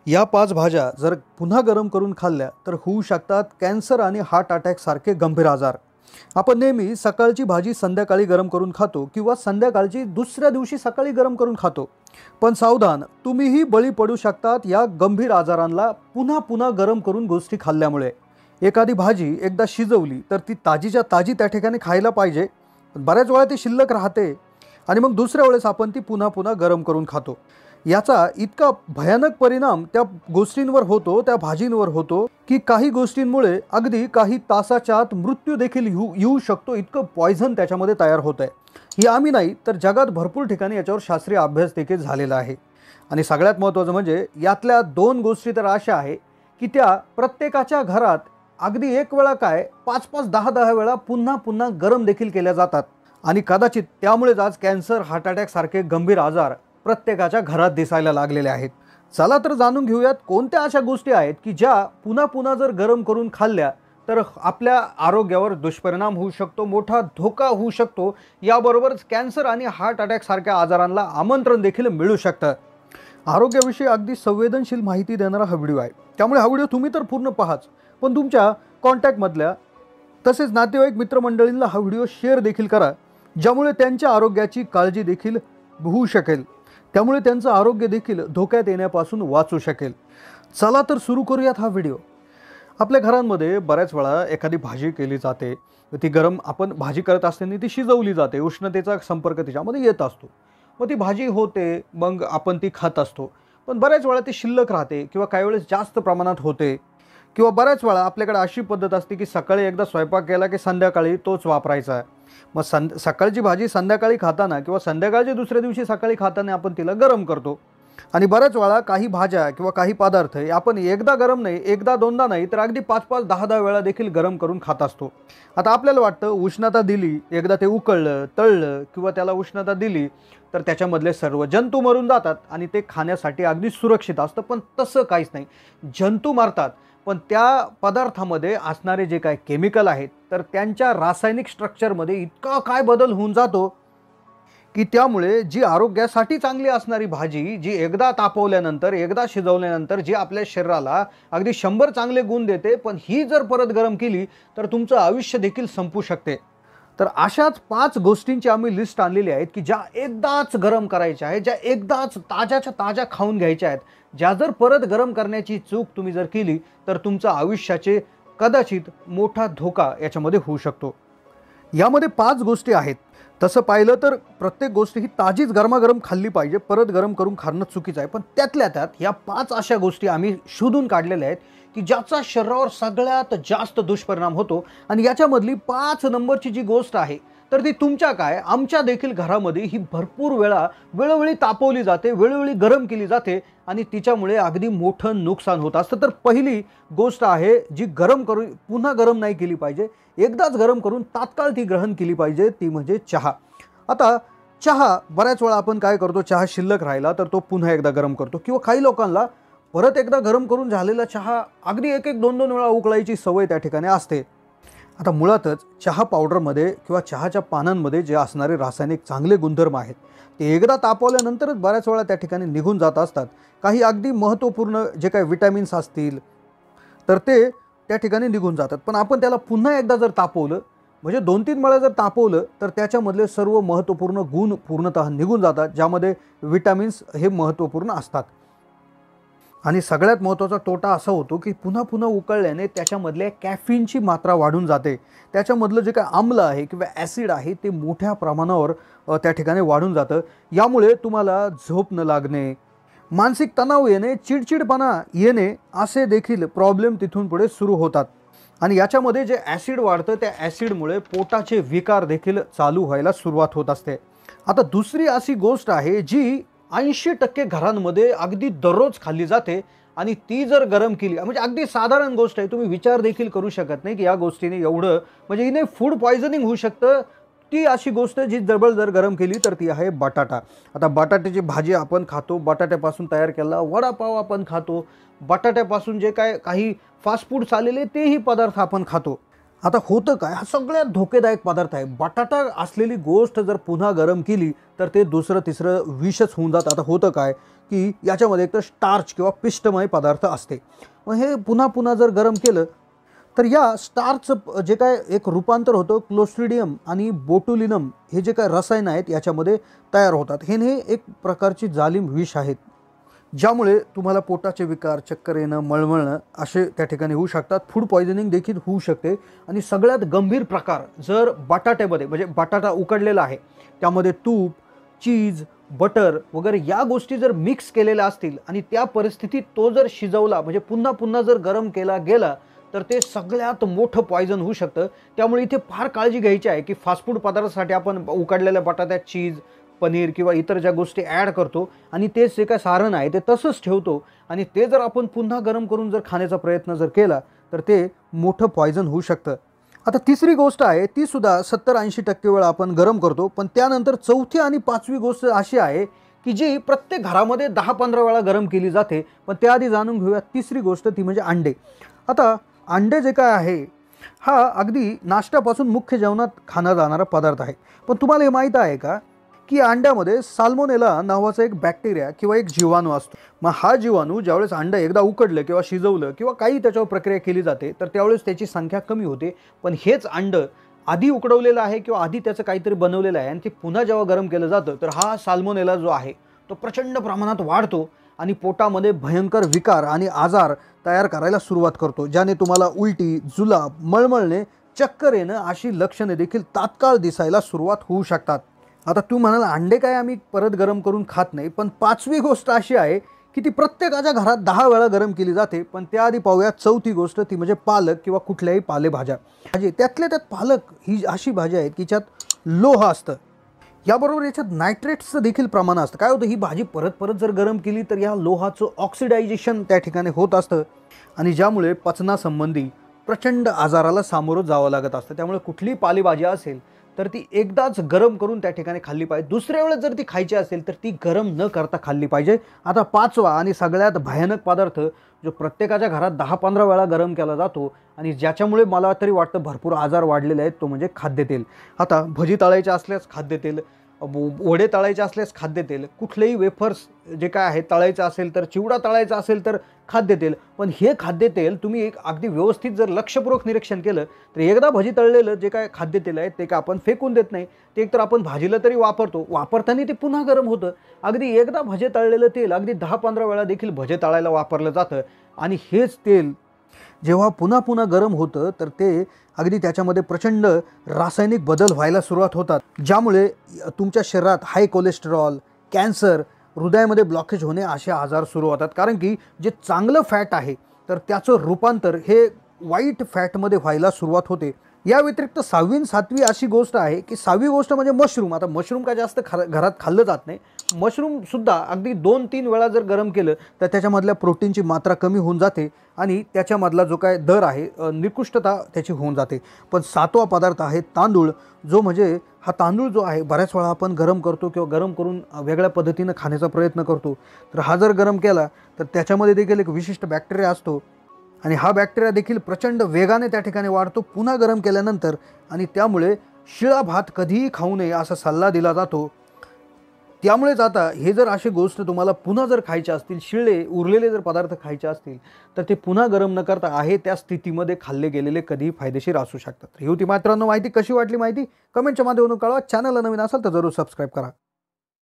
या 5 भाज्या जर पुन्हा गरम करून खाल्ल्या तर होऊ शकतात कॅन्सर आणि हार्ट अटॅक सारखे गंभीर आजार। आपण नेहमी सकाळची भाजी संध्याकाळी गरम करून खातो किंवा संध्याकाळची दुसऱ्या दिवशी सकाळी गरम करून खातो। पण सावधान, तुम्हीही बळी पडू शकतात या गंभीर आजारांना पुन्हा पुन्हा गरम करून गोष्टी खाल्ल्यामुळे। एखादी भाजी एकदा शिजवली तर ती ताजीच्या ताजी त्या ठिकाणी खायला पाहिजे, पण बऱ्याच वेळा ती शिल्लक राहते आणि मग दुसऱ्या वेळेस आपण ती पुन्हा पुन्हा गरम करून खातो। याचा इतका भयानक परिणाम त्या गोष्टींवर होतो, त्या भाजींवर होतो की काही गोष्टींमुळे अगदी काही तासाच्या आत मृत्यू देखील येऊ शकतो, इतकं पॉइझन त्याच्यामध्ये तयार होतंय। ही आम्ही नाही तर जगात भरपूर ठिकाणी याच्यावर शास्त्रीय अभ्यास देखील झालेला आहे। आणि सगळ्यात महत्त्वाचं म्हणजे यातल्या 2 गोष्टी तर अशा आहे की त्या प्रत्येकाच्या घरात अगदी एक वेळा काय 5-5 10-10 वेळा पुन्हा पुन्हा गरम देखील केल्या जातात आणि कदाचित त्यामुळेच आज कॅन्सर, हार्ट अटॅक सारखे गंभीर आजार प्रत्येकाच्या घरात दिसायला लागलेले आहेत। चला तर जाणून घेऊयात कोणत्या अशा गोष्टी आहेत की ज्या पुन्हा पुन्हा जर गरम करून खाल्ल्या तर आपल्या आरोग्यावर दुष्परिणाम होऊ शकतो, मोठा धोका होऊ शकतो, याबरोबरच कॅन्सर आणि हार्ट अटॅक सारख्या आजारांना आमंत्रण देखील मिळू शकतं। आरोग्याविषयी अगदी संवेदनशील माहिती देणारा हा व्हिडिओ आहे, त्यामुळे हा व्हिडिओ तुम्ही तर पूर्ण पाहाच, पण तुमच्या कॉन्टॅक्टमधल्या तसेच नातेवाईक मित्रमंडळींना हा व्हिडिओ शेअर देखील करा, ज्यामुळे त्यांच्या आरोग्याची काळजी देखील होऊ शकेल, त्यामुळे त्यांचं आरोग्य देखील धोक्यात येण्यापासून वाचू शकेल। चला तर सुरू करूयात हा व्हिडिओ। आपल्या घरांमध्ये बऱ्याच वेळा एखादी भाजी केली जाते, ती गरम आपण भाजी करत असताना ती शिजवली जाते, उष्णतेचा संपर्क तिच्यामध्ये येत असतो, मग ती भाजी होते, मग आपण ती खात असतो, पण बऱ्याच वेळा ती शिल्लक राहते किंवा काही वेळेस जास्त प्रमाणात होते किंवा बऱ्याच वेळा आपल्याकडे अशी पद्धत असते की सकाळी एकदा स्वयंपाक केला की संध्याकाळी तोच वापरायचा आहे। मग सकाळची भाजी संध्याकाळी खाताना किंवा संध्याकाळच्या दुसऱ्या दिवशी सकाळी खाताना आपण तिला गरम करतो आणि बऱ्याच वेळा काही भाज्या किंवा काही पदार्थ आपण एकदा गरम नाही, एकदा दोनदा नाही तर अगदी 5-5 10-10 वेळा देखील गरम करून खात असतो। आता आपल्याला वाटतं उष्णता दिली, एकदा ते उकळलं, तळलं किंवा त्याला उष्णता दिली तर त्याच्यामधले सर्व जंतू मरून जातात आणि ते खाण्यासाठी अगदी सुरक्षित असतं, पण तसं काहीच नाही। जंतू मरतात, पण त्या पदार्थामध्ये असणारे जे काही केमिकल आहेत तर त्यांच्या रासायनिक स्ट्रक्चरमध्ये इतका काय बदल होऊन जातो की त्यामुळे जी आरोग्यासाठी चांगली असणारी भाजी, जी एकदा तापवल्यानंतर, एकदा शिजवल्यानंतर जी आपल्या शरीराला अगदी 100 चांगले गुण देते, पण ही जर परत गरम केली तर तुमचं आयुष्य देखील संपू शकते। तर अशाच 5 गोष्टींची आम्ही लिस्ट आणलेली आहेत की ज्या एकदाच गरम करायच्या आहेत, ज्या एकदाच ताज्याच्या ताज्या खाऊन घ्यायच्या आहेत, ज्या जर परत गरम करण्याची चूक तुम्ही जर केली तर तुमच्या आयुष्याचे कदाचित मोठा धोका याच्यामध्ये होऊ शकतो। यामध्ये 5 गोष्टी आहेत। तसं पाहिलं तर प्रत्येक गोष्ट ही ताजीच गरमागरम खाल्ली पाहिजे, परत गरम करून खाणं चुकीचं आहे, पण त्यातल्या त्यात या 5 अशा गोष्टी आम्ही शोधून काढलेल्या आहेत की ज्याचा शरीरावर सगळ्यात जास्त दुष्परिणाम होतो आणि याच्यामधली 5 नंबरची जी गोष्ट आहे तर ती तुमच्या काय आमच्या देखील घरामध्ये ही भरपूर वेळा वेळोवेळी तापवली जाते, वेळोवेळी गरम केली जाते आणि तिच्यामुळे अगदी मोठं नुकसान होत असतं। तर पहिली गोष्ट आहे जी गरम करून पुन्हा गरम नाही केली पाहिजे, एकदाच गरम करून तात्काळ ती ग्रहण केली पाहिजे, ती म्हणजे चहा। आता चहा बऱ्याच वेळा आपण काय करतो, चहा शिल्लक राहिला तर तो पुन्हा एकदा गरम करतो किंवा काही लोकांना परत एकदा गरम करून झालेला चहा अगदी 1-1 2-2 वेळा उकळायची सवय त्या ठिकाणी असते। आता मुळातच चहा पावडरमध्ये किंवा चहाच्या पानांमध्ये जे असणारे रासायनिक चांगले गुणधर्म आहेत ते एकदा तापवल्यानंतरच बऱ्याच वेळा त्या ठिकाणी निघून जात असतात। काही अगदी महत्त्वपूर्ण जे काही विटॅमिन्स असतील तर ते त्या ठिकाणी निघून जातात, पण आपण त्याला पुन्हा एकदा जर तापवलं, म्हणजे 2-3 वेळा जर तापवलं तर त्याच्यामधले सर्व महत्त्वपूर्ण गुण पूर्णतः निघून जातात, ज्यामध्ये विटॅमिन्स हे महत्त्वपूर्ण असतात। आणि सगळ्यात महत्त्वाचा तोटा असा होतो की पुन्हा पुन्हा उकळल्याने त्याच्यामधल्या कॅफीनची मात्रा वाढून जाते, त्याच्यामधलं जे काही आम्ल आहे किंवा ॲसिड आहे ते मोठ्या प्रमाणावर त्या ठिकाणी वाढून जातं। यामुळे तुम्हाला झोप न लागणे, मानसिक तणाव येणे, चिडचिडपणा येणे असे देखील प्रॉब्लेम तिथून पुढे सुरू होतात आणि याच्यामध्ये जे ॲसिड वाढतं त्या ॲसिडमुळे पोटाचे विकार देखील चालू व्हायला सुरुवात होत असते। आता दुसरी अशी गोष्ट आहे जी 80% घरांमध्ये अगदी दररोज खाल्ली जाते आणि ती जर गरम केली, म्हणजे अगदी साधारण गोष्ट आहे, तुम्ही विचार देखील करू शकत नाही की या गोष्टीने एवढं म्हणजे हिने फूड पॉयझनिंग होऊ शकतं। ती अशी गोष्ट जी जबळ जर गरम केली तर ती आहे बटाटा। आता बटाट्याची भाजी आपण खातो, बटाट्यापासून तयार केलेला वडापाव आपण खातो, बटाट्यापासून जे काय काही फास्ट फूड चाललेले तेही पदार्थ आपण खातो। आता होतं काय, हा सगळ्यात धोकेदायक पदार्थ आहे। बटाटा असलेली गोष्ट जर पुन्हा गरम केली तर ते दुसरं तिसरं विषच होऊन जातं। आता होतं काय की याच्यामध्ये एकतर स्टार्च किंवा पिष्टमय पदार्थ असते। मग हे पुन्हा पुन्हा जर गरम केलं तर या स्टार्चचं जे काय एक रूपांतर होतं क्लोस्ट्रिडियम आणि बोटुलिनम हे जे काय रसायन आहेत याच्यामध्ये तयार होतात। हे एक प्रकारची जालिम विष आहेत, ज्यामुळे तुम्हाला पोटाचे विकार, चक्कर येणं, मळमळणं असे त्या ठिकाणी होऊ शकतात। फूड पॉयझनिंग देखील होऊ शकते। आणि सगळ्यात गंभीर प्रकार जर बटाट्यामध्ये, म्हणजे बटाटा उकडलेला आहे त्यामध्ये तूप, चीज, बटर वगैरे या गोष्टी जर मिक्स केलेल्या असतील आणि त्या परिस्थितीत तो जर शिजवला, म्हणजे पुन्हा पुन्हा जर गरम केला गेला तर ते सगळ्यात मोठं पॉयझन होऊ शकतं। त्यामुळे इथे फार काळजी घ्यायची आहे की फास्ट फूड पदार्थासाठी आपण उकडलेल्या बटाट्यात चीज, पनीर किंवा इतर ज्या गोष्टी ॲड करतो आणि तेच जे काय सारण आहे ते तसंच ठेवतो आणि ते जर आपण पुन्हा गरम करून जर खाण्याचा प्रयत्न जर केला तर ते मोठं पॉयझन होऊ शकतं। आता तिसरी गोष्ट आहे ती सुद्धा 70-80% वेळा आपण गरम करतो, पण त्यानंतर चौथी आणि पाचवी गोष्ट अशी आहे की जी प्रत्येक घरामध्ये 10-15 वेळा गरम केली जाते। पण त्याआधी जाणून घेऊया तिसरी गोष्ट, ती म्हणजे अंडे। आता अंडे जे काय आहे हा अगदी नाश्त्यापासून मुख्य जेवणात खाणं जाणारा पदार्थ आहे। पण तुम्हाला हे माहीत आहे का की अंड्यामध्ये साल्मोनेला नावाचा एक बॅक्टेरिया किंवा एक जीवाणू असतो। मग हा जीवाणू ज्यावेळेस अंडं एकदा उकडलं किंवा शिजवलं किंवा काही त्याच्यावर प्रक्रिया केली जाते तर त्यावेळेस त्याची संख्या कमी होते। पण हेच अंडं आधी उकडवलेलं आहे किंवा आधी त्याचं काहीतरी बनवलेलं आहे आणि ते पुन्हा जेव्हा गरम केलं जातं तर हा साल्मोनेला जो आहे तो प्रचंड प्रमाणात वाढतो आणि पोटामध्ये भयंकर विकार आणि आजार तयार करायला सुरुवात करतो, ज्याने तुम्हाला उलटी, जुलाब, मळमळणे, चक्कर येणं अशी लक्षणे देखील तात्काळ दिसायला सुरुवात होऊ शकतात। आता तू म्हणाल अंडे काय आम्ही परत गरम करून खात नाही, पण पाचवी गोष्ट अशी आहे की ती प्रत्येकाच्या घरात 10 वेळा गरम केली जाते। पण त्याआधी पाहूया चौथी गोष्ट, ती म्हणजे पालक किंवा कुठल्याही पालेभाज्या। म्हणजे त्यातल्या त्यात पालक ही अशी भाजी आहे की ज्यात लोह असतं, याबरोबर याच्यात नायट्रेट्सचं देखील प्रमाण असतं। काय होतं, ही भाजी परत परत जर गरम केली तर या लोहाचं ऑक्सिडायझेशन त्या ठिकाणी होत असतं आणि ज्यामुळे पचनासंबंधी प्रचंड आजाराला सामोरं जावं लागत असतं। त्यामुळे कुठलीही पालेभाजी असेल तर ती एकदाच गरम करून त्या ठिकाणी खाल्ली पाहिजे। दुसऱ्या वेळेस जर ती खायची असेल तर ती गरम न करता खाल्ली पाहिजे। आता पाचवा आणि सगळ्यात भयानक पदार्थ जो प्रत्येकाच्या घरात 10-15 वेळा गरम केला जातो आणि ज्याच्यामुळे मला तरी वाटतं भरपूर आजार वाढलेले आहेत, तो म्हणजे खाद्यतेल। आता भजी तळायचे असल्यास खाद्यतेल, वडे तळायचे असल्यास खाद्यतेल, कुठलेही वेफर्स जे काय आहे तळायचं असेल तर, चिवडा तळायचा असेल तर खाद्यतेल। पण हे खाद्यतेल तुम्ही एक अगदी व्यवस्थित जर लक्षपूर्वक निरीक्षण केलं तर एकदा भजी तळलेलं जे काय खाद्यतेल आहे ते काय आपण फेकून देत नाही, ते एकतर आपण भाजीला तरी वापरतो, वापरताना ते पुन्हा गरम होतं। अगदी एकदा भजे तळलेलं तेल अगदी 10-15 वेळा देखील भजे तळायला वापरलं जातं आणि हेच तेल जेव्हा पुन्हा पुन्हा गरम होतं तर ते अगदी त्याच्यामध्ये प्रचंड रासायनिक बदल व्हायला सुरुवात होतात, ज्यामुळे तुमच्या शरीरात हाय कोलेस्टेरॉल, कॅन्सर, हृदयामध्ये ब्लॉकेज होणे असे आजार सुरू होतात। कारण की जे चांगलं फॅट आहे तर त्याचं रूपांतर हे वाईट फॅटमध्ये व्हायला सुरुवात होते। या व्यतिरिक्त 6वी आणि 7वी अशी गोष्ट आहे की 6वी गोष्ट म्हणजे मशरूम। आता मशरूम काय जास्त घरात खाल्लं जात नाही, मशरूम सुद्धा अगदी 2-3 वेळा जर गरम केलं तर त्याच्यामधल्या प्रोटीनची मात्रा कमी होऊन जाते आणि त्याच्यामधला जो काय दर आहे निकृष्टता त्याची होऊन जाते। पण 7वा पदार्थ आहे तांदूळ, जो म्हणजे हा तांदूळ जो आहे बऱ्याच वेळा आपण गरम करतो किंवा गरम करून वेगळ्या पद्धतीनं खाण्याचा प्रयत्न करतो। तर हा जर गरम केला तर त्याच्यामध्ये देखील एक विशिष्ट बॅक्टेरिया असतो आणि हा बॅक्टेरिया देखील प्रचंड वेगाने त्या ठिकाणी वाढतो पुन्हा गरम केल्यानंतर, आणि त्यामुळे शिळा भात कधीही खाऊ नये असा सल्ला दिला जातो। त्यामुळेच आता हे जर अशी गोष्ट तुम्हाला पुन्हा जर खायचे असतील, शिळले उरलेले जर पदार्थ खायचे असतील तर ते पुन्हा गरम न करता आहे त्या स्थितीमध्ये खाल्ले गेलेले कधीही फायदेशीर असू शकतात। ही होती मित्रांनो माहिती। कशी वाटली माहिती कमेंटच्या माध्यमातून कळवा। चॅनलला नवीन असाल तर जरूर सबस्क्राईब करा।